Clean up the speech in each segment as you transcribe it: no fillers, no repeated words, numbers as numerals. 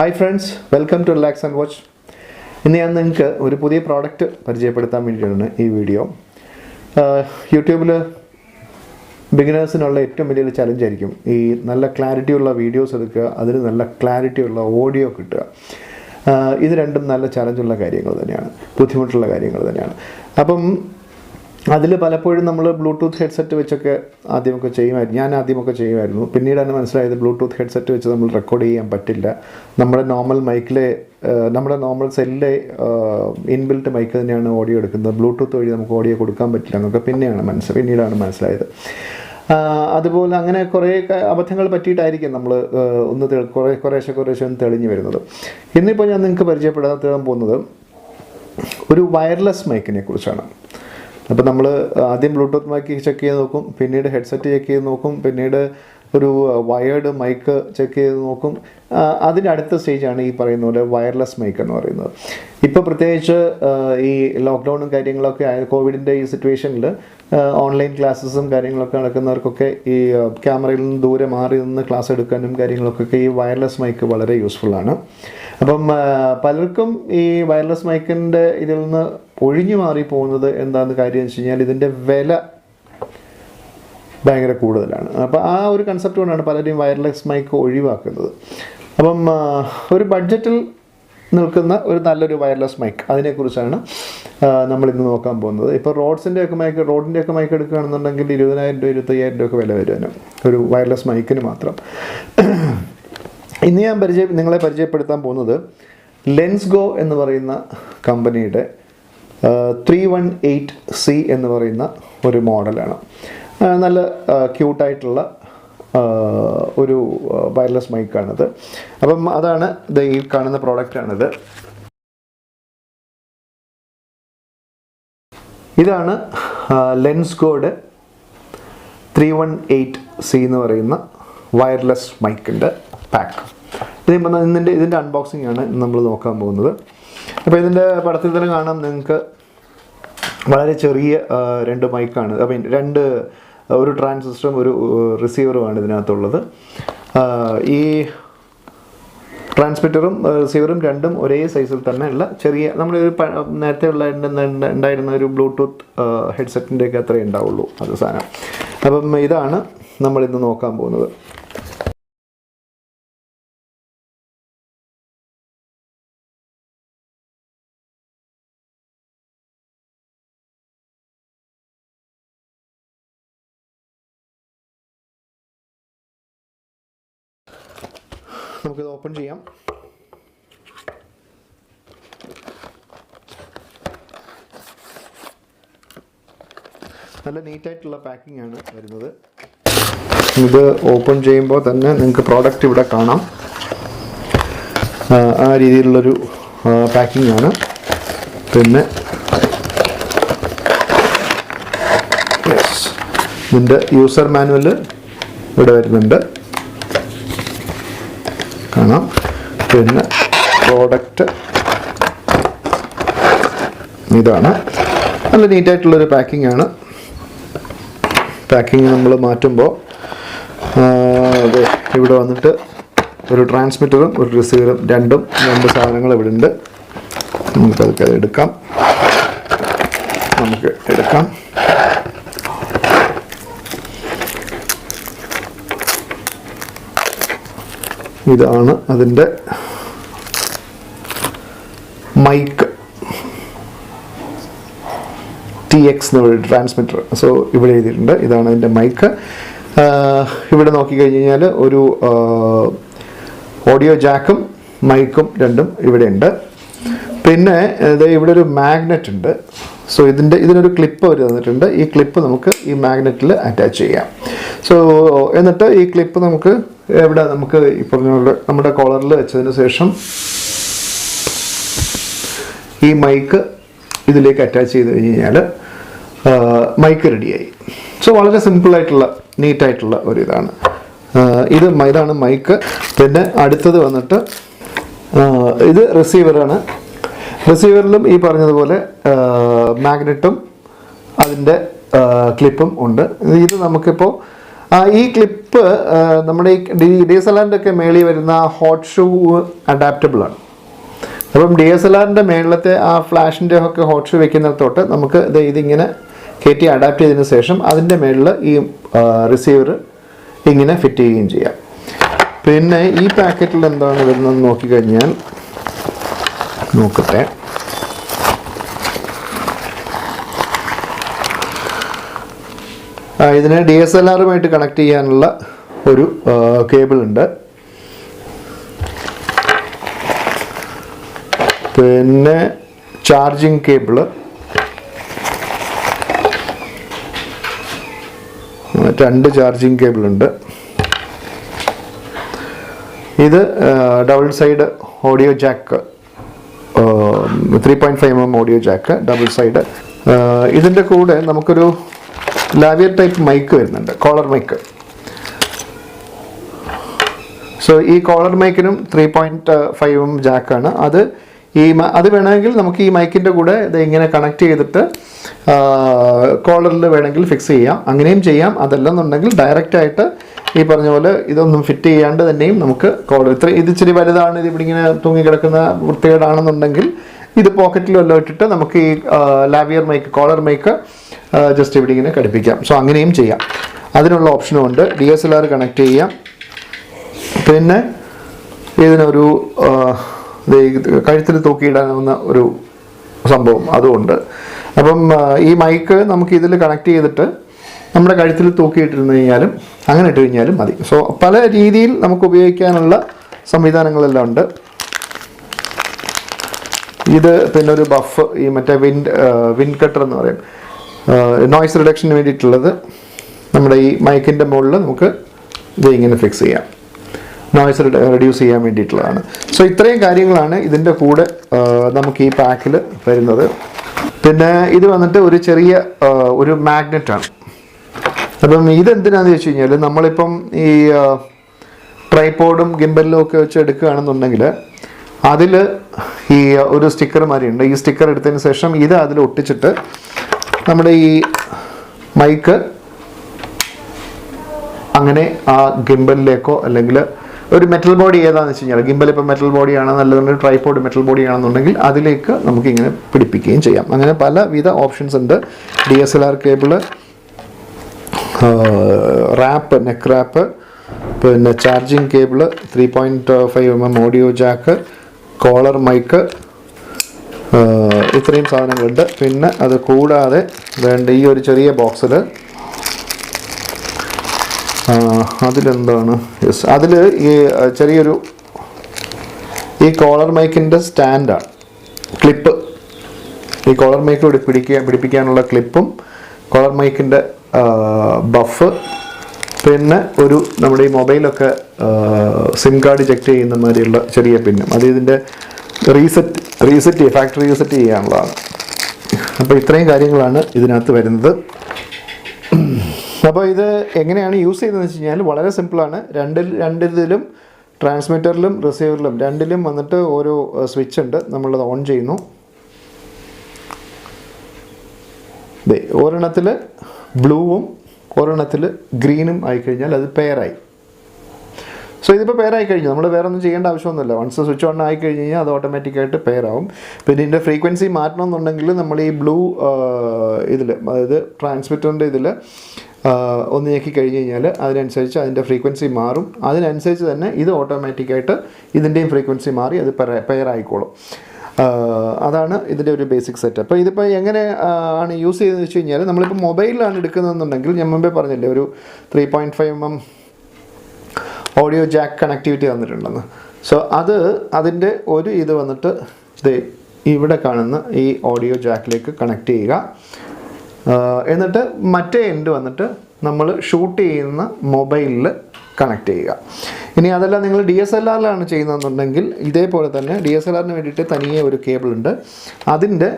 Hi friends, welcome to Relax and Watch. ഇന്ന് ഞാൻ നിങ്ങൾക്ക് ഒരു പുതിയ പ്രോഡക്റ്റ് പരിചയപ്പെടുത്താൻ വേണ്ടിയിട്ടാണ് ഈ വീഡിയോ. യൂട്യൂബിൽ ബിഗിനേഴ്സിനുള്ള ഏറ്റവും വലിയൊരു ചലഞ്ച് ആയിരിക്കും ഈ നല്ല ക്ലാരിറ്റിയുള്ള വീഡിയോസ് എടുക്കുക, അതിന് നല്ല ക്ലാരിറ്റിയുള്ള ഓഡിയോ കിട്ടുക. ഇത് രണ്ടും നല്ല ചലഞ്ചുള്ള കാര്യങ്ങൾ തന്നെയാണ്, ബുദ്ധിമുട്ടുള്ള കാര്യങ്ങൾ തന്നെയാണ്. അപ്പം അതിൽ പലപ്പോഴും നമ്മൾ ബ്ലൂടൂത്ത് ഹെഡ്സെറ്റ് വെച്ചൊക്കെ ഞാൻ ആദ്യമൊക്കെ ചെയ്യുമായിരുന്നു. പിന്നീടാണ് മനസ്സിലായത് ബ്ലൂടൂത്ത് ഹെഡ്സെറ്റ് വെച്ച് നമ്മൾ റെക്കോർഡ് ചെയ്യാൻ പറ്റില്ല. നമ്മുടെ നോർമൽ സെല്ലിലെ ഇൻബിൽറ്റ് മൈക്ക് തന്നെയാണ് ഓഡിയോ എടുക്കുന്നത്. ബ്ലൂടൂത്ത് വഴി നമുക്ക് ഓഡിയോ കൊടുക്കാൻ പറ്റില്ല എന്നൊക്കെ പിന്നീടാണ് മനസ്സിലായത്. അതുപോലെ അങ്ങനെ കുറേ അബദ്ധങ്ങൾ പറ്റിയിട്ടായിരിക്കും നമ്മൾ കുറേശ്ശെ ഒന്ന് തെളിഞ്ഞു വരുന്നത്. ഇന്നിപ്പോൾ ഞാൻ നിങ്ങൾക്ക് പരിചയപ്പെടുത്താൻ പോകുന്നത് ഒരു വയർലെസ് മൈക്കിനെ കുറിച്ചാണ്. അപ്പോൾ നമ്മൾ ആദ്യം ബ്ലൂടൂത്ത് മൈക്ക് ചെക്ക് ചെയ്ത് നോക്കും, പിന്നീട് ഹെഡ്സെറ്റ് ചെക്ക് ചെയ്ത് നോക്കും, പിന്നീട് ഒരു വയേർഡ് മൈക്ക് ചെക്ക് ചെയ്ത് നോക്കും. അതിൻ്റെ അടുത്ത സ്റ്റേജാണ് ഈ പറയുന്ന പോലെ വയർലെസ് മൈക്ക് എന്ന് പറയുന്നത്. ഇപ്പോൾ പ്രത്യേകിച്ച് ഈ ലോക്ക്ഡൗണും കാര്യങ്ങളൊക്കെ കോവിഡിൻ്റെ ഈ സിറ്റുവേഷനിൽ ഓൺലൈൻ ക്ലാസ്സസും കാര്യങ്ങളൊക്കെ നടക്കുന്നവർക്കൊക്കെ ഈ ക്യാമറയിൽ നിന്ന് ദൂരെ മാറി നിന്ന് ക്ലാസ് എടുക്കാനും കാര്യങ്ങളൊക്കെ ഈ വയർലെസ് മൈക്ക് വളരെ യൂസ്ഫുള്ളാണ്. അപ്പം പലർക്കും ഈ വയർലെസ് മൈക്കിൻ്റെ ഇതിൽ നിന്ന് ഒഴിഞ്ഞു മാറി പോകുന്നത് എന്താണെന്ന് കാര്യം വെച്ച് കഴിഞ്ഞാൽ ഇതിൻ്റെ വില ഭയങ്കര കൂടുതലാണ്. അപ്പോൾ ആ ഒരു കൺസെപ്റ്റ് കൊണ്ടാണ് പലരും വയർലെസ് മൈക്ക് ഒഴിവാക്കുന്നത്. അപ്പം ഒരു ബഡ്ജറ്റിൽ നിൽക്കുന്ന ഒരു നല്ലൊരു വയർലെസ് മൈക്ക്, അതിനെക്കുറിച്ചാണ് നമ്മളിന്ന് നോക്കാൻ പോകുന്നത്. ഇപ്പോൾ റോഡിൻ്റെ ഒക്കെ മൈക്ക് എടുക്കുകയാണെന്നുണ്ടെങ്കിൽ 20,000 രൂപ 25,000 രൂപ ഒക്കെ വില വരുവാനും ഒരു വയർലെസ് മൈക്കിന് മാത്രം. ഇന്ന് ഞാൻ നിങ്ങളെ പരിചയപ്പെടുത്താൻ പോകുന്നത് ലെൻസ്ഗോ എന്ന് പറയുന്ന കമ്പനിയുടെ 318C എന്ന് പറയുന്ന ഒരു മോഡലാണ്. നല്ല ക്യൂട്ടായിട്ടുള്ള ഒരു വയർലെസ് മൈക്കാണിത്. അപ്പം അതാണ് ഈ കാണുന്ന പ്രോഡക്റ്റാണിത്. ഇതാണ് ലെൻസ്ഗോയുടെ 318C എന്ന് പറയുന്ന വയർലെസ് മൈക്കിൻ്റെ പാക്ക്. ഇതിൻ്റെ അൺബോക്സിംഗ് ആണ് നമ്മൾ നോക്കാൻ പോകുന്നത്. അപ്പോൾ ഇതിൻ്റെ പടത്തിൽ തന്നെ കാണാം നിങ്ങൾക്ക് വളരെ ചെറിയ രണ്ട് മൈക്കാണ്. ഒരു ട്രാൻസിസ്റ്ററും ഒരു റിസീവറുമാണ് ഇതിനകത്തുള്ളത്. ഈ ട്രാൻസ്മിറ്ററും റിസീവറും രണ്ടും ഒരേ സൈസിൽ തന്നെ ഉള്ള ചെറിയ നേരത്തെ ഉണ്ടായിരുന്ന ഒരു ബ്ലൂടൂത്ത് ഹെഡ്സെറ്റിൻ്റെയൊക്കെ അത്രേ ഉണ്ടാവുള്ളൂ അത് സാധനം. അപ്പം ഇതാണ് നമ്മളിന്ന് നോക്കാൻ പോകുന്നത്. നമുക്കിത് ഓപ്പൺ ചെയ്യാം. നല്ല നീറ്റായിട്ടുള്ള പാക്കിംഗ് ആണ് വരുന്നത്. ഇത് ഓപ്പൺ ചെയ്യുമ്പോൾ തന്നെ നിങ്ങൾക്ക് പ്രോഡക്റ്റ് ഇവിടെ കാണാം. ആ രീതിയിലുള്ളൊരു പാക്കിംഗ് ആണ്. പിന്നെ ഇതിൻ്റെ യൂസർ മാനുവൽ ഇവിടെ വരുന്നുണ്ട്, കാണാം. പിന്നെ പ്രോഡക്റ്റ് ഇതാണ്. നല്ല നീറ്റായിട്ടുള്ളൊരു പാക്കിംഗ് ആണ്. പാക്കിംഗ് നമ്മൾ മാറ്റുമ്പോൾ ഇവിടെ വന്നിട്ട് ഒരു ട്രാൻസ്മിറ്ററും ഒരു റിസീവറും രണ്ട് സാധനങ്ങൾ ഇവിടെ ഉണ്ട്. നമുക്ക് എടുക്കാം. ഇതാണ് അതിൻ്റെ മൈക്ക്, TX എന്നുള്ള ട്രാൻസ്മിറ്റർ. സോ ഇവിടെ എഴുതിയിട്ടുണ്ട്, ഇതാണ് അതിൻ്റെ മൈക്ക്. ഇവിടെ നോക്കിക്കഴിഞ്ഞ് ഒരു ഓഡിയോ ജാക്കും മൈക്കും രണ്ടും ഇവിടെ ഉണ്ട്. പിന്നെ ഇവിടെ ഒരു മാഗ്നറ്റ് ഉണ്ട്. സോ ഇതിനൊരു ക്ലിപ്പ് അവർ തന്നിട്ടുണ്ട്. ഈ ക്ലിപ്പ് നമുക്ക് ഈ മാഗ്നറ്റിൽ അറ്റാച്ച് ചെയ്യാം. സോ എന്നിട്ട് ഈ ക്ലിപ്പ് നമുക്ക് ഈ പറഞ്ഞ നമ്മുടെ കോളറിൽ വെച്ചതിന് ശേഷം ഈ മൈക്ക് ഇതിലേക്ക് അറ്റാച്ച് ചെയ്ത് കഴിഞ്ഞാൽ മൈക്ക് റെഡിയായി. സോ വളരെ സിമ്പിളായിട്ടുള്ള നീറ്റായിട്ടുള്ള ഇതാണ് ഇതാണ് മൈക്ക്. പിന്നെ അടുത്തത് വന്നിട്ട് ഇത് റിസീവറാണ്. റിസീവറിലും ഈ പറഞ്ഞതുപോലെ മാഗ്നറ്റും അതിൻ്റെ ക്ലിപ്പും ഉണ്ട്. ഇത് നമുക്കിപ്പോൾ ഈ ക്ലിപ്പ് നമ്മുടെ ഈ DSLR-ൻ്റെ ഒക്കെ മേളിൽ വരുന്ന ഹോട്ട് ഷൂ അഡാപ്റ്റബിൾ ആണ്. അപ്പം DSLR-ൻ്റെ മേളത്തെ ആ ഫ്ലാഷിൻ്റെ ഒക്കെ ഹോട്ട് ഷൂ വെക്കുന്നിടത്തോട്ട് നമുക്ക് ഇതിങ്ങനെ കയറ്റി അഡാപ്റ്റ് ചെയ്തതിന് ശേഷം അതിൻ്റെ മേളിൽ ഈ റിസീവർ ഇങ്ങനെ ഫിറ്റ് ചെയ്യുകയും ചെയ്യാം. പിന്നെ ഈ പാക്കറ്റിൽ എന്താണ് വരുന്നതെന്ന് നോക്കിക്കഴിഞ്ഞാൽ നോക്കട്ടെ. ഇതിന് DSLR-ഉമായിട്ട് കണക്ട് ചെയ്യാനുള്ള ഒരു കേബിൾ ഉണ്ട്. പിന്നെ ചാർജിങ് കേബിള്, 2 ചാർജിങ് കേബിൾ ഉണ്ട്. ഇത് double side audio Jack, 3.5mm audio Jack double side. ഇതിൻ്റെ കൂടെ നമുക്കൊരു ലാവിയർ ടൈപ്പ് മൈക്ക് വരുന്നുണ്ട്, കോളർ മൈക്ക്. സോ ഈ കോളർ മൈക്കിനും 3.5mm ജാക്കാണ്. അത് വേണമെങ്കിൽ നമുക്ക് ഈ മൈക്കിൻ്റെ കൂടെ ഇത് ഇങ്ങനെ കണക്ട് ചെയ്തിട്ട് കോളറിൽ വേണമെങ്കിൽ ഫിക്സ് ചെയ്യാം, അങ്ങനെയും ചെയ്യാം. അതല്ലെന്നുണ്ടെങ്കിൽ ഡയറക്റ്റായിട്ട് ഈ പറഞ്ഞ പോലെ ഇതൊന്നും ഫിറ്റ് ചെയ്യാണ്ട് തന്നെയും നമുക്ക് ഇത് ഇച്ചിരി വലുതാണ്, ഇത് ഇവിടെ ഇങ്ങനെ തൂങ്ങിക്കിടക്കുന്ന വൃത്തികേടാണെന്നുണ്ടെങ്കിൽ ഇത് പോക്കറ്റിൽ വല്ലതും ഇട്ടിട്ട് നമുക്ക് ഈ ലാവിയർ മൈക്ക്, കോളർ മൈക്ക് ജസ്റ്റ് ഇവിടെ ഇങ്ങനെ ഘടിപ്പിക്കാം. സോ അങ്ങനെയും ചെയ്യാം, അതിനുള്ള ഓപ്ഷനും ഉണ്ട്. DSLR കണക്ട് ചെയ്യാം. പിന്നെ ഇതിനൊരു കഴുത്തിൽ തൂക്കിയിടാവുന്ന ഒരു സംഭവം അതുമുണ്ട്. അപ്പം ഈ മൈക്ക് നമുക്ക് ഇതിൽ കണക്ട് ചെയ്തിട്ട് നമ്മുടെ കഴുത്തിൽ തൂക്കിയിട്ടിരുന്നു കഴിഞ്ഞാലും അങ്ങനെ ഇട്ട് കഴിഞ്ഞാലും മതി. സോ പല രീതിയിൽ നമുക്ക് ഉപയോഗിക്കാനുള്ള സംവിധാനങ്ങളെല്ലാം ഉണ്ട്. ഇത് പിന്നെ ഒരു ബഫ്, ഈ മറ്റേ വിൻഡ് കട്ടർ എന്ന് പറയും, നോയ്സ് റിഡക്ഷന് വേണ്ടിയിട്ടുള്ളത്. നമ്മുടെ ഈ മൈക്കിൻ്റെ മുകളിൽ നമുക്ക് ഇത് ഇങ്ങനെ ഫിക്സ് ചെയ്യാം, നോയ്സ് റെഡ്യൂസ് ചെയ്യാൻ വേണ്ടിയിട്ടുള്ളതാണ്. സോ ഇത്രയും കാര്യങ്ങളാണ് ഇതിൻ്റെ കൂടെ നമുക്ക് ഈ പാക്കിൽ വരുന്നത്. പിന്നെ ഇത് വന്നിട്ട് ഒരു ചെറിയ ഒരു മാഗ്നറ്റാണ്. അപ്പം ഇതെന്തിനാണെന്ന് വെച്ച് കഴിഞ്ഞാൽ നമ്മളിപ്പം ഈ ട്രൈപോഡും ഗിംബലിലും ഒക്കെ വെച്ച് എടുക്കുകയാണെന്നുണ്ടെങ്കിൽ അതിൽ ഈ ഒരു സ്റ്റിക്കർ മാതിരിയുണ്ട്. ഈ സ്റ്റിക്കർ എടുത്തതിന് ശേഷം ഇത് അതിൽ ഒട്ടിച്ചിട്ട് നമ്മുടെ ഈ മൈക്ക് അങ്ങനെ ആ ഗിംബലിലേക്കോ അല്ലെങ്കിൽ ഒരു മെറ്റൽ ബോഡി ഏതാണെന്ന് വെച്ച് കഴിഞ്ഞാൽ, ഗിംബൽ ഇപ്പോൾ മെറ്റൽ ബോഡിയാണ്, നല്ലതുകൊണ്ട് ട്രൈപോഡ് മെറ്റൽ ബോഡി ആണെന്നുണ്ടെങ്കിൽ അതിലേക്ക് നമുക്കിങ്ങനെ പിടിപ്പിക്കുകയും ചെയ്യാം. അങ്ങനെ പലവിധ ഓപ്ഷൻസ് ഉണ്ട്. DSLR cable, wrap, neck wrap, പിന്നെ charging cable, 3.5mm audio jack, collar mic, ഇത്രയും സാധനങ്ങളുണ്ട്. പിന്നെ അത് കൂടാതെ വേണ്ട ഈ ഒരു ചെറിയ ബോക്സിൽ അതിലെന്താണ്, യെസ്, അതിൽ ഈ ചെറിയൊരു ഈ കോളർ മൈക്കിൻ്റെ സ്റ്റാൻഡാണ്, ക്ലിപ്പ്. ഈ കോളർ മൈക്ക് പിടിപ്പിക്കാനുള്ള ക്ലിപ്പും കോളർ മൈക്കിൻ്റെ ബഫ്, പിന്നെ ഒരു നമ്മുടെ ഈ മൊബൈലൊക്കെ സിം കാർഡ് ചെക്ക് ചെയ്യുന്ന മാതിരിയുള്ള ചെറിയ പിന്നും. അത് ഇതിൻ്റെ ഫാക്ടറി റീസെറ്റ് ചെയ്യാനുള്ളതാണ്. അപ്പോൾ ഇത്രയും കാര്യങ്ങളാണ് ഇതിനകത്ത് വരുന്നത്. അപ്പോൾ ഇത് എങ്ങനെയാണ് യൂസ് ചെയ്യുന്നതെന്ന് വെച്ച് കഴിഞ്ഞാൽ വളരെ സിമ്പിളാണ്. രണ്ടിലും ട്രാൻസ്മിറ്ററിലും റിസീവറിലും രണ്ടിലും വന്നിട്ട് ഓരോ സ്വിച്ച് ഉണ്ട്. നമ്മളത് ഓൺ ചെയ്യുന്നു. ഒരെണ്ണത്തിൽ ബ്ലൂവും ഒരെണ്ണത്തിൽ ഗ്രീനും ആയിക്കഴിഞ്ഞാൽ അത് പെയറായി. സോ ഇതിപ്പോൾ പെയറായി കഴിഞ്ഞു, നമ്മൾ വേറെ ഒന്നും ചെയ്യേണ്ട ആവശ്യമൊന്നുമില്ല. വൺസ് സ്വിച്ച് ഓൺ ആയി കഴിഞ്ഞ് കഴിഞ്ഞാൽ അത് ഓട്ടോമാറ്റിക്കായിട്ട് പെയറാവും. പിന്നെ ഇതിൻ്റെ ഫ്രീക്വൻസി മാറ്റണമെന്നുണ്ടെങ്കിൽ നമ്മൾ ഈ ബ്ലൂ ഇതിൽ, അതായത് ട്രാൻസ്മിറ്ററിൻ്റെ ഇതിൽ ഒന്ന് ഞെക്കി കഴിഞ്ഞ് കഴിഞ്ഞാൽ അതിനനുസരിച്ച് അതിൻ്റെ ഫ്രീക്വൻസി മാറും. അതിനനുസരിച്ച് തന്നെ ഇത് ഓട്ടോമാറ്റിക്കായിട്ട് ഇതിൻ്റെയും ഫ്രീക്വൻസി മാറി അത് പെയറായിക്കോളും. അതാണ് ഇതിൻ്റെ ഒരു ബേസിക് സെറ്റപ്പ്. അപ്പോൾ ഇതിപ്പോൾ എങ്ങനെ ആണ് യൂസ് ചെയ്തതെന്ന് വെച്ച് കഴിഞ്ഞാൽ, നമ്മളിപ്പോൾ മൊബൈലിലാണ് എടുക്കുന്നതെന്നുണ്ടെങ്കിൽ ഞാൻ മുമ്പേ പറഞ്ഞില്ലേ ഒരു 3.5mm ഓഡിയോ ജാക്ക് കണക്ടിവിറ്റി തന്നിട്ടുണ്ടെന്ന്. സോ അതിൻ്റെ ഒരു ഇത് വന്നിട്ട് ഇവിടെ കാണുന്ന ഈ ഓഡിയോ ജാക്കിലേക്ക് കണക്ട് ചെയ്യുക. എന്നിട്ട് മറ്റേ എൻഡ് വന്നിട്ട് നമ്മൾ ഷൂട്ട് ചെയ്യുന്ന മൊബൈലിൽ കണക്ട് ചെയ്യുക. ഇനി അതെല്ലാം നിങ്ങൾ DSLR-ലാണ് ചെയ്യുന്നതെന്നുണ്ടെങ്കിൽ ഇതേപോലെ തന്നെ DSLR-ന് വേണ്ടിയിട്ട് തനിയെ ഒരു കേബിൾ ഉണ്ട്. അതിൻ്റെ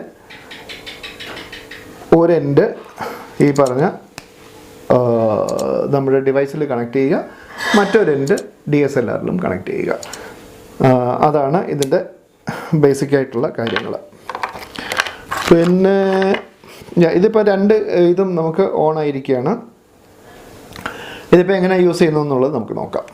ഒരെൻഡ് ഈ പറഞ്ഞ നമ്മുടെ ഡിവൈസിൽ കണക്ട് ചെയ്യുക, മറ്റൊരെൻഡ് DSLR-ലും കണക്ട് ചെയ്യുക. അതാണ് ഇതിൻ്റെ ബേസിക്കായിട്ടുള്ള കാര്യങ്ങൾ. പിന്നെ ഇതിപ്പോൾ രണ്ട് ഇതും നമുക്ക് ഓൺ ആയിരിക്കുകയാണ്. ഇതിപ്പോൾ എങ്ങനെ യൂസ് ചെയ്യുന്നു എന്നുള്ളത് നമുക്ക് നോക്കാം.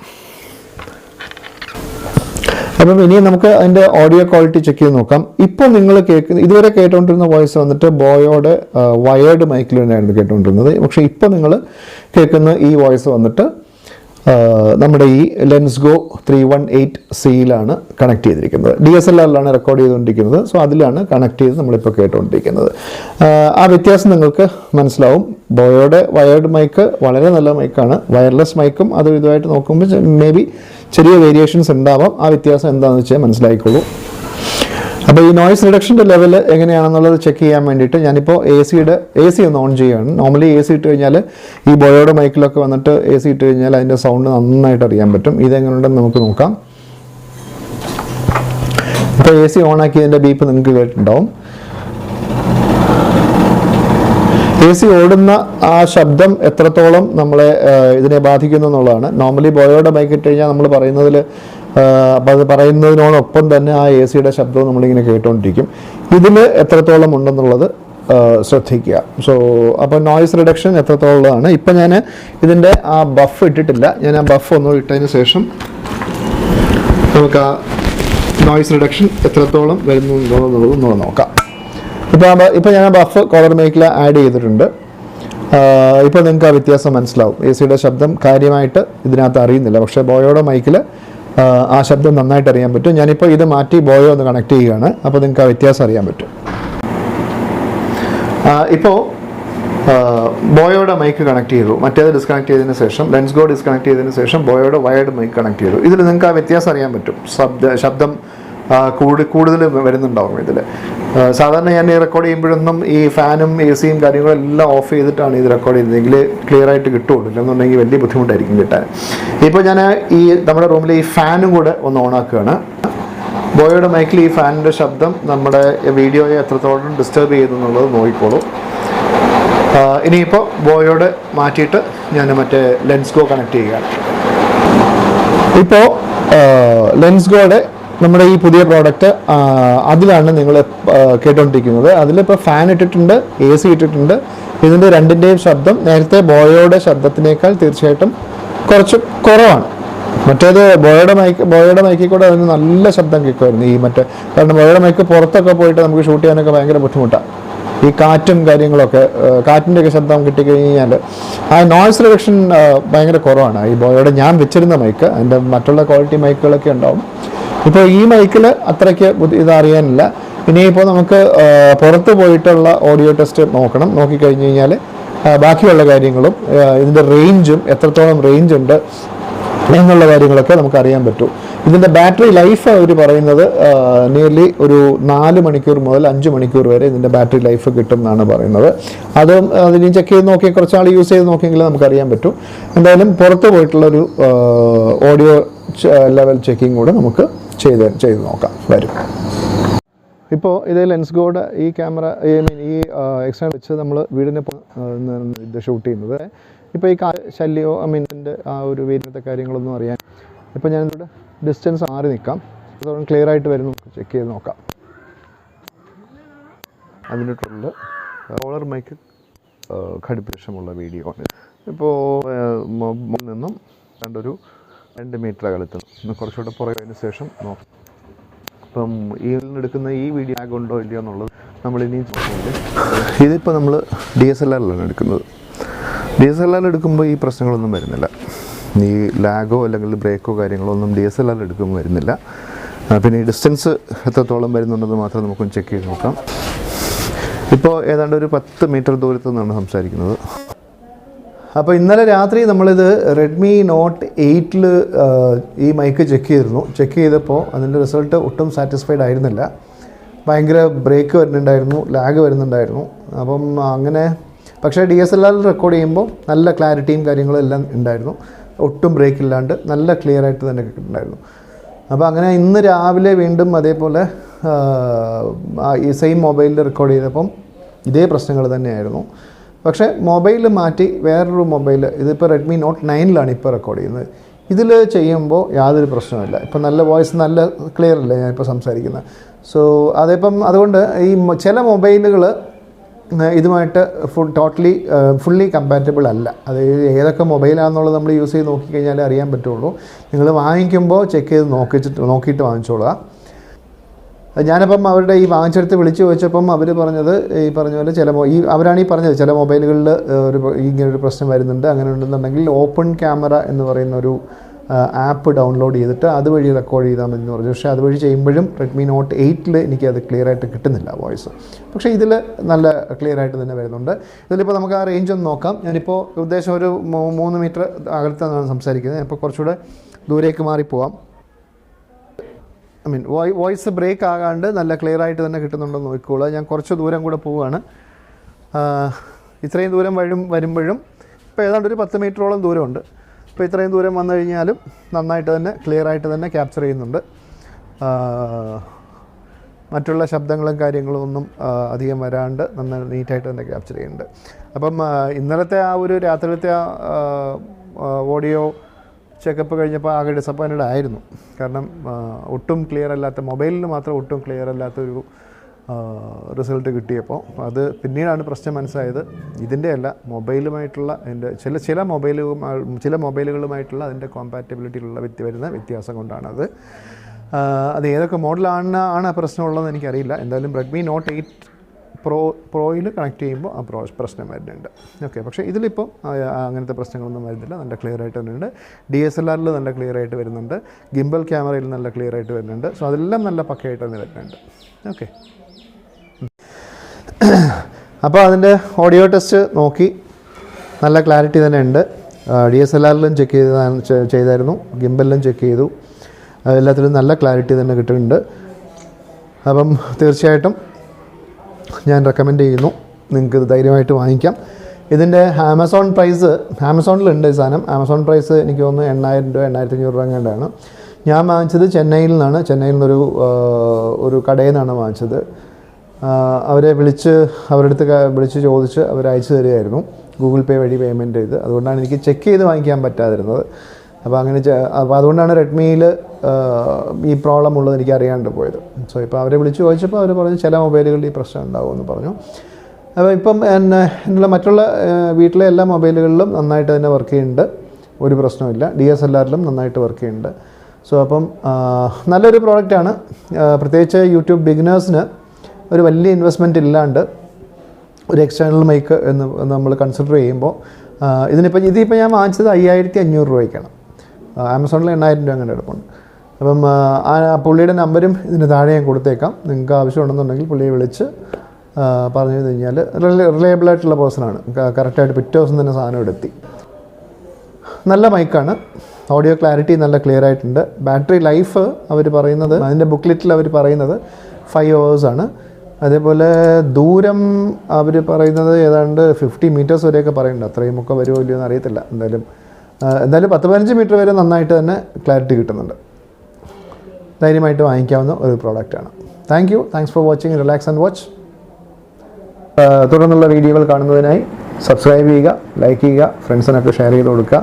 അപ്പം ഇനി നമുക്ക് അതിൻ്റെ ഓഡിയോ ക്വാളിറ്റി ചെക്ക് ചെയ്ത് നോക്കാം. ഇപ്പോൾ നിങ്ങൾ ഇതുവരെ കേട്ടുകൊണ്ടിരുന്ന വോയിസ് വന്നിട്ട് ബോയോടെ വയേർഡ് മൈക്കിൽ തന്നെയായിരുന്നു കേട്ടുകൊണ്ടിരുന്നത്. പക്ഷേ ഇപ്പോൾ നിങ്ങൾ കേൾക്കുന്ന ഈ വോയിസ് വന്നിട്ട് നമ്മുടെ ഈ ലെൻസ്ഗോ 318C കണക്ട് ചെയ്തിരിക്കുന്നത്. DSLR റെക്കോർഡ് ചെയ്തുകൊണ്ടിരിക്കുന്നത്. സോ അതിലാണ് കണക്ട് ചെയ്ത് നമ്മളിപ്പോൾ കേട്ടുകൊണ്ടിരിക്കുന്നത്. ആ വ്യത്യാസം നിങ്ങൾക്ക് മനസ്സിലാവും. ബോയോടെ വയേർഡ് മൈക്ക് വളരെ നല്ല മൈക്കാണ്. വയർലെസ് മൈക്കും അതും ഇതുമായിട്ട് നോക്കുമ്പോൾ മേ ബി ചെറിയ വേരിയേഷൻസ് ഉണ്ടാവാം. ആ വ്യത്യാസം എന്താണെന്ന് വെച്ചാൽ മനസ്സിലായിക്കോളൂ. അപ്പോൾ ഈ നോയ്സ് റിഡക്ഷൻ്റെ ലെവൽ എങ്ങനെയാണെന്നുള്ളത് ചെക്ക് ചെയ്യാൻ വേണ്ടിയിട്ട് ഞാനിപ്പോൾ AC ഒന്ന് ഓൺ ചെയ്യുകയാണ്. നോർമലി AC ഇട്ട് കഴിഞ്ഞാൽ ഈ ബോയോയുടെ മൈക്കിലൊക്കെ വന്നിട്ട് AC ഇട്ട് കഴിഞ്ഞാൽ അതിൻ്റെ സൗണ്ട് നന്നായിട്ട് അറിയാൻ പറ്റും. ഇതെങ്ങനെയുണ്ടെന്ന് നമുക്ക് നോക്കാം. ഇപ്പോൾ AC ഓൺ ആക്കിയതിൻ്റെ ബീപ്പ് നിങ്ങൾക്ക് കേട്ടിട്ടുണ്ടാവും. AC ഓടുന്ന ആ ശബ്ദം എത്രത്തോളം നമ്മളെ ഇതിനെ ബാധിക്കുന്നു എന്നുള്ളതാണ്. നോർമലി ബോയോയുടെ മൈക്ക് ഇട്ട് കഴിഞ്ഞാൽ നമ്മൾ പറയുന്നതിൽ അപ്പോൾ അത് പറയുന്നതിനോടൊപ്പം തന്നെ ആ AC ശബ്ദവും നമ്മളിങ്ങനെ കേട്ടുകൊണ്ടിരിക്കും. ഇതിൽ എത്രത്തോളം ഉണ്ടെന്നുള്ളത് ശ്രദ്ധിക്കുക. സോ അപ്പോൾ നോയ്സ് റിഡക്ഷൻ എത്രത്തോളം ഉള്ളതാണ്. ഇപ്പം ഞാൻ ഇതിൻ്റെ ആ ബഫ് ഇട്ടിട്ടില്ല. ഞാൻ ആ ബഫ് ഒന്ന് ഇട്ടതിന് ശേഷം നമുക്ക് ആ നോയ്സ് റിഡക്ഷൻ എത്രത്തോളം വരുന്നു എന്നുള്ളത് ഒന്ന് നോക്കാം. ഇപ്പോൾ ഞാൻ ബഫ് കോളർ മൈക്കിൽ ആഡ് ചെയ്തിട്ടുണ്ട്. ഇപ്പോൾ നിങ്ങൾക്ക് ആ വ്യത്യാസം മനസ്സിലാവും. AC ശബ്ദം കാര്യമായിട്ട് ഇതിനകത്ത് അറിയുന്നില്ല. പക്ഷേ ബോയോയുടെ മൈക്കിൽ ആ ശബ്ദം നന്നായിട്ട് അറിയാൻ പറ്റും. ഞാനിപ്പോൾ ഇത് മാറ്റി ബോയോ ഒന്ന് കണക്ട് ചെയ്യുകയാണ്. അപ്പോൾ നിങ്ങൾക്ക് ആ വ്യത്യാസം അറിയാൻ പറ്റും. ഇപ്പോൾ ബോയോയുടെ മൈക്ക് കണക്ട് ചെയ്തു. മറ്റേത് ഡിസ്കണക്ട് ചെയ്തതിന് ശേഷം ലെൻസ്ഗോ ഡിസ്കണക്ട് ചെയ്തതിന് ശേഷം ബോയോയുടെ വയർഡ് മൈക്ക് കണക്ട് ചെയ്തു. ഇതിൽ നിങ്ങൾക്ക് ആ വ്യത്യാസം അറിയാൻ പറ്റും. ശബ്ദം കൂടുതൽ വരുന്നുണ്ടാവും ഇതിൽ. സാധാരണ ഞാൻ ഈ റെക്കോർഡ് ചെയ്യുമ്പോഴൊന്നും ഈ ഫാനും AC കാര്യങ്ങളെല്ലാം ഓഫ് ചെയ്തിട്ടാണ് ഇത് റെക്കോർഡ് ചെയ്യുന്നതെങ്കിൽ ക്ലിയർ ആയിട്ട് കിട്ടുള്ളൂ. ഇല്ലെന്നുണ്ടെങ്കിൽ വലിയ ബുദ്ധിമുട്ടായിരിക്കും കിട്ടാൻ. ഇപ്പോൾ ഞാൻ ഈ നമ്മുടെ റൂമിൽ ഈ ഫാനും കൂടെ ഒന്ന് ഓണാക്കുകയാണ്. ബോയോയുടെ മൈക്കിൽ ഈ ഫാനിൻ്റെ ശബ്ദം നമ്മുടെ വീഡിയോയെ എത്രത്തോളം ഡിസ്റ്റർബ് ചെയ്യുന്നു എന്നുള്ളത് നോക്കിക്കോളൂ. ഇനിയിപ്പോൾ ബോയോട് മാറ്റിയിട്ട് ഞാൻ മറ്റേ ലെൻസ്ഗോ കണക്ട് ചെയ്യുകയാണ്. ഇപ്പോൾ ലെൻസ്ഗോയുടെ നമ്മുടെ ഈ പുതിയ പ്രോഡക്റ്റ് അതിലാണ് നിങ്ങൾ കേട്ടുകൊണ്ടിരിക്കുന്നത്. അതിലിപ്പോൾ ഫാൻ ഇട്ടിട്ടുണ്ട്, AC ഇട്ടിട്ടുണ്ട്. ഇതിൻ്റെ രണ്ടിൻ്റെയും ശബ്ദം നേരത്തെ ബോയോയുടെ ശബ്ദത്തിനേക്കാൾ തീർച്ചയായിട്ടും കുറച്ച് കുറവാണ്. മറ്റേത് ബോയോയുടെ മൈക്കിൽ കൂടെ അതിന് നല്ല ശബ്ദം കേൾക്കുമായിരുന്നു. ഈ കാരണം ബോയോയുടെ മൈക്ക് പുറത്തൊക്കെ പോയിട്ട് നമുക്ക് ഷൂട്ട് ചെയ്യാനൊക്കെ ഭയങ്കര ബുദ്ധിമുട്ടാണ്. ഈ കാറ്റും കാര്യങ്ങളൊക്കെ കാറ്റിൻ്റെയൊക്കെ ശബ്ദം കിട്ടിക്കഴിഞ്ഞാൽ ആ നോയ്സ് റിഡക്ഷൻ ഭയങ്കര കുറവാണ്. ഈ ബോയോയുടെ ഞാൻ വെച്ചിരുന്ന മൈക്ക്, അതിൻ്റെ മറ്റുള്ള ക്വാളിറ്റി മൈക്കുകളൊക്കെ ഉണ്ടാവും. ഇപ്പോൾ ഈ മൈക്കിൽ അത്രയ്ക്ക് ഇതറിയാനില്ല. ഇനിയിപ്പോൾ നമുക്ക് പുറത്ത് പോയിട്ടുള്ള ഓഡിയോ ടെസ്റ്റ് നോക്കണം. നോക്കിക്കഴിഞ്ഞ് കഴിഞ്ഞാൽ ബാക്കിയുള്ള കാര്യങ്ങളും ഇതിൻ്റെ റേഞ്ചും എത്രത്തോളം റേഞ്ച് ഉണ്ട് എന്നുള്ള കാര്യങ്ങളൊക്കെ നമുക്ക് അറിയാൻ പറ്റും. ഇതിൻ്റെ ബാറ്ററി ലൈഫ് അവർ പറയുന്നത് നിയർലി ഒരു 4 മണിക്കൂർ മുതൽ 5 മണിക്കൂർ വരെ ഇതിൻ്റെ ബാറ്ററി ലൈഫ് കിട്ടും എന്നാണ് പറയുന്നത്. അതിന് ചെക്ക് ചെയ്ത് നോക്കി കുറച്ചാൾ യൂസ് ചെയ്ത് നോക്കിയെങ്കിൽ നമുക്കറിയാൻ പറ്റും. എന്തായാലും പുറത്ത് പോയിട്ടുള്ളൊരു ഓഡിയോ ലെവൽ ചെക്കിങ് കൂടെ നമുക്ക് ചെയ്ത് നോക്കാം. വരും. ഇപ്പോൾ ഇത് ലെൻസ്ഗോയുടെ ഈ ക്യാമറ ഈ എക്സ്റ്റേണൽ വെച്ച് നമ്മൾ വീടിനെ ഇത് ഷൂട്ട് ചെയ്യുന്നത്. ഇപ്പോൾ ഈ ശല്യമോ ഇതിൻ്റെ ആ ഒരു വേരിയത്തെ കാര്യങ്ങളൊന്നും അറിയാൻ ഇപ്പോൾ ഞാനിവിടെ ഡിസ്റ്റൻസ് മാറി നിൽക്കാം. അതോടെ ക്ലിയർ ആയിട്ട് വരുന്നു ചെക്ക് ചെയ്ത് നോക്കാം. അതിനുള്ള കോളർ മൈക്ക് ഘടിപ്പിച്ചുള്ള വീഡിയോ ആണ്. ഇപ്പോൾ മൊബൈലിൽ നിന്നും 2 മീറ്റർ അകലത്തിൽ കുറച്ചുകൂടെ പുറകതിന് ശേഷം നോക്കാം. അപ്പം എടുക്കുന്ന ഈ വീഡിയോ ലാഗ് ഉണ്ടോ ഇല്ലയോ എന്നുള്ളത് നമ്മളിനിയും നോക്കുന്നുണ്ട്. ഇതിപ്പോൾ നമ്മൾ DSLRലാണ് എടുക്കുന്നത്. DSLR എടുക്കുമ്പോൾ ഈ പ്രശ്നങ്ങളൊന്നും വരുന്നില്ല. ഈ ലാഗോ അല്ലെങ്കിൽ ബ്രേക്കോ കാര്യങ്ങളോ ഒന്നും DSLR എടുക്കുമ്പോൾ വരുന്നില്ല. പിന്നെ ഈ ഡിസ്റ്റൻസ് എത്രത്തോളം വരുന്നുണ്ടെന്ന് മാത്രം നമുക്കൊന്ന് ചെക്ക് ചെയ്ത് നോക്കാം. ഇപ്പോൾ ഏതാണ്ട് ഒരു 10 മീറ്റർ ദൂരത്തു നിന്നാണ് സംസാരിക്കുന്നത്. അപ്പോൾ ഇന്നലെ രാത്രി നമ്മളിത് Redmi Note 8 ഈ മൈക്ക് ചെക്ക് ചെയ്തപ്പോൾ അതിൻ്റെ റിസൾട്ട് ഒട്ടും സാറ്റിസ്ഫൈഡ് ആയിരുന്നില്ല. ഭയങ്കര ബ്രേക്ക് വരുന്നുണ്ടായിരുന്നു, ലാഗ് വരുന്നുണ്ടായിരുന്നു. അപ്പം അങ്ങനെ പക്ഷേ DSLR റെക്കോർഡ് ചെയ്യുമ്പോൾ നല്ല ക്ലാരിറ്റിയും കാര്യങ്ങളും എല്ലാം ഉണ്ടായിരുന്നു. ഒട്ടും ബ്രേക്ക് ഇല്ലാണ്ട് നല്ല ക്ലിയർ ആയിട്ട് തന്നെ കിട്ടുന്നുണ്ടായിരുന്നു. അപ്പോൾ അങ്ങനെ ഇന്ന് രാവിലെ വീണ്ടും അതേപോലെ ഈ സെയിം മൊബൈലിൽ റെക്കോർഡ് ചെയ്തപ്പം ഇതേ പ്രശ്നങ്ങൾ തന്നെയായിരുന്നു. പക്ഷേ മൊബൈൽ മാറ്റി വേറൊരു മൊബൈൽ, ഇതിപ്പോൾ Redmi Note 9 ഇപ്പോൾ റെക്കോർഡ് ചെയ്യുന്നത്. ഇതിൽ ചെയ്യുമ്പോൾ യാതൊരു പ്രശ്നമില്ല. ഇപ്പം നല്ല വോയിസ് നല്ല ക്ലിയർ അല്ലേ ഞാനിപ്പോൾ സംസാരിക്കുന്നത്. സോ അതിപ്പം അതുകൊണ്ട് ഈ ചില മൊബൈലുകൾ ഇതുമായിട്ട് ഫുള്ളി കമ്പാറ്റബിൾ അല്ല. അത് ഏതൊക്കെ മൊബൈലാണെന്നുള്ളത് നമ്മൾ യൂസ് ചെയ്ത് നോക്കിക്കഴിഞ്ഞാലേ അറിയാൻ പറ്റുള്ളൂ. നിങ്ങൾ വാങ്ങിക്കുമ്പോൾ ചെക്ക് ചെയ്ത് നോക്കിയിട്ട് വാങ്ങിച്ചോളുക. ഞാനപ്പം അവരുടെ ഈ വാങ്ങിച്ചെടുത്ത് വിളിച്ച് ചോദിച്ചപ്പം അവർ പറഞ്ഞത് ഈ പറഞ്ഞ പോലെ അവരാണ് ഈ പറഞ്ഞത് ചില മൊബൈലുകളിൽ ഇങ്ങനൊരു പ്രശ്നം വരുന്നുണ്ട്. അങ്ങനെ ഉണ്ടെന്നുണ്ടെങ്കിൽ ഓപ്പൺ ക്യാമറ എന്ന് പറയുന്ന ഒരു ആപ്പ് ഡൗൺലോഡ് ചെയ്തിട്ട് അതുവഴി റെക്കോർഡ് ചെയ്താൽ മതി എന്ന് പറഞ്ഞു. പക്ഷേ അതുവഴി ചെയ്യുമ്പോഴും Redmi Note 8 എനിക്കത് ക്ലിയർ ആയിട്ട് കിട്ടുന്നില്ല വോയിസ്. പക്ഷേ ഇതിൽ നല്ല ക്ലിയർ ആയിട്ട് തന്നെ വരുന്നുണ്ട്. ഇതിലിപ്പോൾ നമുക്ക് ആ റേഞ്ച് ഒന്ന് നോക്കാം. ഞാനിപ്പോൾ ഉദ്ദേശം ഒരു 3 മീറ്റർ അകലത്താണ് സംസാരിക്കുന്നത്. ഇപ്പോൾ കുറച്ചുകൂടെ ദൂരേക്ക് മാറിപ്പോവാം. വോയിസ് ബ്രേക്ക് ആകാണ്ട് നല്ല ക്ലിയർ ആയിട്ട് തന്നെ കിട്ടുന്നുണ്ടെന്ന് നോക്കിക്കോളുക. ഞാൻ കുറച്ച് ദൂരം കൂടെ പോവുകയാണ്. ഇത്രയും ദൂരം വരുമ്പോഴും ഇപ്പോൾ ഏതാണ്ട് ഒരു 10 മീറ്ററോളം ദൂരമുണ്ട്. ഇപ്പോൾ ഇത്രയും ദൂരം വന്നു കഴിഞ്ഞാലും നന്നായിട്ട് തന്നെ ക്ലിയർ ആയിട്ട് തന്നെ ക്യാപ്ചർ ചെയ്യുന്നുണ്ട്. മറ്റുള്ള ശബ്ദങ്ങളും കാര്യങ്ങളും ഒന്നും അധികം വരാണ്ട് നന്നായി നീറ്റായിട്ട് തന്നെ ക്യാപ്ചർ ചെയ്യുന്നുണ്ട്. അപ്പം ഇന്നലത്തെ ആ ഒരു രാത്രിയിലത്തെ ഓഡിയോ ചെക്കപ്പ് കഴിഞ്ഞപ്പോൾ ആകെ ഡിസപ്പോയിൻറ്റഡ് ആയിരുന്നു. കാരണം ഒട്ടും ക്ലിയർ അല്ലാത്ത മൊബൈലിൽ മാത്രം ഒട്ടും ക്ലിയർ അല്ലാത്തൊരു റിസൾട്ട് കിട്ടിയപ്പോൾ അത് പിന്നീടാണ് പ്രശ്നം മനസ്സിലായത്. ഇതിൻ്റെ അല്ല മൊബൈലുമായിട്ടുള്ള അതിൻ്റെ ചില മൊബൈലുകളുമായിട്ടുള്ള അതിൻ്റെ കോമ്പാറ്റബിലിറ്റിയിലുള്ള വരുന്ന വ്യത്യാസം കൊണ്ടാണത്. അത് ഏതൊക്കെ മോഡലാണ് ആ പ്രശ്നമുള്ളതെന്ന് എനിക്കറിയില്ല. എന്തായാലും Redmi Note 8 പ്രോയിൽ കണക്ട് ചെയ്യുമ്പോൾ ആ പ്രശ്നം വരുന്നുണ്ട്. ഓക്കെ, പക്ഷേ ഇതിലിപ്പോൾ അങ്ങനത്തെ പ്രശ്നങ്ങളൊന്നും വരുന്നില്ല. നല്ല ക്ലിയർ ആയിട്ട് വരുന്നുണ്ട്. DSLRൽ നല്ല ക്ലിയർ ആയിട്ട് വരുന്നുണ്ട്. Gimbal ക്യാമറയിൽ നല്ല ക്ലിയർ ആയിട്ട് വരുന്നുണ്ട്. സോ അതെല്ലാം നല്ല പക്കയായിട്ട് തന്നെ വരുന്നുണ്ട്. ഓക്കെ, അപ്പോൾ അതിൻ്റെ ഓഡിയോ ടെസ്റ്റ് നോക്കി നല്ല ക്ലാരിറ്റി തന്നെ ഉണ്ട്. DSLRലും ചെക്ക് ചെയ്തായിരുന്നു, ഗിംബലിലും ചെക്ക് ചെയ്തു. എല്ലാത്തിലും നല്ല ക്ലാരിറ്റി തന്നെ കിട്ടുന്നുണ്ട്. അപ്പം തീർച്ചയായിട്ടും ഞാൻ റെക്കമെൻഡ് ചെയ്യുന്നു. നിങ്ങൾക്ക് ഇത് ധൈര്യമായിട്ട് വാങ്ങിക്കാം. ഇതിൻ്റെ ആമസോണിലുണ്ട് ഈ സാധനം. ആമസോൺ പ്രൈസ് എനിക്ക് തോന്നുന്നു 8,000 രൂപ 8,500 രൂപ കണ്ടാണ്. ഞാൻ വാങ്ങിച്ചത് ചെന്നൈയിൽ നിന്നൊരു കടയിൽ നിന്നാണ് വാങ്ങിച്ചത്. അവരുടെ അടുത്ത് വിളിച്ച് ചോദിച്ച് അവർ അയച്ചു തരികയായിരുന്നു. ഗൂഗിൾ പേ വഴി പേയ്മെൻറ്റ് ചെയ്ത്. അതുകൊണ്ടാണ് എനിക്ക് ചെക്ക് ചെയ്ത് വാങ്ങിക്കാൻ പറ്റാതിരുന്നത്. അപ്പോൾ അതുകൊണ്ടാണ് റെഡ്മിയിൽ ഈ പ്രോബ്ലം ഉള്ളത് എനിക്ക് അറിയാണ്ട് പോയത്. സോ ഇപ്പോൾ അവരെ വിളിച്ച് ചോദിച്ചപ്പോൾ അവർ പറഞ്ഞു ചില മൊബൈലുകളിൽ ഈ പ്രശ്നം ഉണ്ടാകുമെന്ന് പറഞ്ഞു. അപ്പോൾ ഇപ്പം എന്നുള്ള മറ്റുള്ള വീട്ടിലെ എല്ലാ മൊബൈലുകളിലും നന്നായിട്ട് തന്നെ വർക്ക് ചെയ്യുന്നുണ്ട്. ഒരു പ്രശ്നമില്ല. DSLRലും നന്നായിട്ട് വർക്ക് ചെയ്യുന്നുണ്ട്. സോ അപ്പം നല്ലൊരു പ്രോഡക്റ്റാണ്. പ്രത്യേകിച്ച് യൂട്യൂബ് ബിഗിനേഴ്സിന് ഒരു വലിയ ഇൻവെസ്റ്റ്മെൻറ്റ് ഇല്ലാണ്ട് ഒരു എക്സ്റ്റേണൽ മൈക്ക് എന്ന് നമ്മൾ കൺസിഡർ ചെയ്യുമ്പോൾ ഇതിപ്പോൾ ഞാൻ വാങ്ങിച്ചത് 5,500 രൂപയ്ക്കാണ്. ആമസോണിൽ 8,000 രൂപ അങ്ങനെ എടുപ്പുണ്ട്. അപ്പം പുള്ളിയുടെ നമ്പരും ഇതിന് താഴെ ഞാൻ കൊടുത്തേക്കാം. നിങ്ങൾക്ക് ആവശ്യമുണ്ടെന്നുണ്ടെങ്കിൽ പുള്ളിയെ വിളിച്ച് പറഞ്ഞു കഴിഞ്ഞാൽ റിലയബിളായിട്ടുള്ള പേഴ്സണാണ്. കറക്റ്റായിട്ട് പിറ്റേ ദിവസം തന്നെ സാധനം എടുത്തി. നല്ല മൈക്കാണ്. ഓഡിയോ ക്ലാരിറ്റി നല്ല ക്ലിയർ ആയിട്ടുണ്ട്. ബാറ്ററി ലൈഫ് അവർ പറയുന്നത്, അതിൻ്റെ ബുക്ക്ലെറ്റിൽ അവർ പറയുന്നത് 5 hours ആണ്. അതേപോലെ ദൂരം അവർ പറയുന്നത് ഏതാണ്ട് 50 meters വരെയൊക്കെ പറയുന്നുണ്ട്. അത്രയും ഒക്കെ വരുമോ ഇല്ലയോ എന്ന് അറിയത്തില്ല. എന്തായാലും 10-15 മീറ്റർ വരെ നന്നായിട്ട് തന്നെ ക്ലാരിറ്റി കിട്ടുന്നുണ്ട്. ധൈര്യമായിട്ട് വാങ്ങിക്കാവുന്ന ഒരു പ്രോഡക്റ്റാണ്. Thanks for watching. Relax and watch. തുടർന്നുള്ള വീഡിയോകൾ കാണുന്നതിനായി സബ്സ്ക്രൈബ് ചെയ്യുക, ലൈക്ക് ചെയ്യുക, ഫ്രണ്ട്സിനൊക്കെ ഷെയർ ചെയ്ത് കൊടുക്കുക.